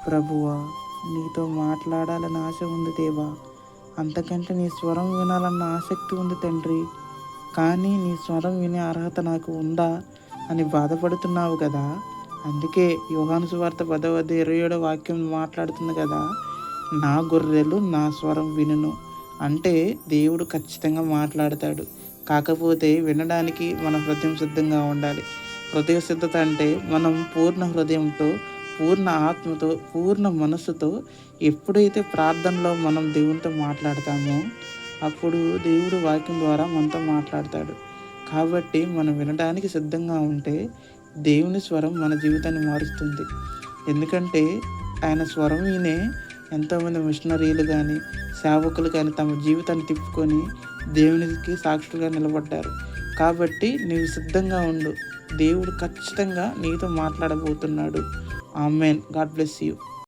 ప్రభువా, నీతో మాట్లాడాలని ఆశ ఉంది దేవా. అంతకంటే నీ స్వరం వినాలన్న ఆసక్తి ఉంది తండ్రి. కానీ నీ స్వరం వినే అర్హత నాకు ఉందా అని బాధపడుతున్నావు కదా. అందుకే యోహాను సువార్త 10:27 వాక్యం మాట్లాడుతుంది కదా, నా గొర్రెలు నా స్వరం వినును. అంటే దేవుడు ఖచ్చితంగా మాట్లాడతాడు. కాకపోతే వినడానికి మన హృదయం సిద్ధంగా ఉండాలి. హృదయ సిద్ధత అంటే మనం పూర్ణ హృదయంతో, పూర్ణ ఆత్మతో, పూర్ణ మనస్సుతో ఎప్పుడైతే ప్రార్థనలో మనం దేవునితో మాట్లాడతామో అప్పుడు దేవుడు వాక్యం ద్వారా మనతో మాట్లాడతాడు. కాబట్టి మనం వినడానికి సిద్ధంగా ఉంటే దేవుని స్వరం మన జీవితాన్ని మారుస్తుంది. ఎందుకంటే ఆయన స్వరం వినే ఎంతోమంది మిషనరీలు కానీ, సేవకులు కానీ తమ జీవితాన్ని తిప్పుకొని దేవునికి సాక్షులుగా నిలబడ్డారు. కాబట్టి నీవు సిద్ధంగా ఉండు. దేవుడు ఖచ్చితంగా నీతో మాట్లాడబోతున్నాడు. ఆమేన్. God bless you.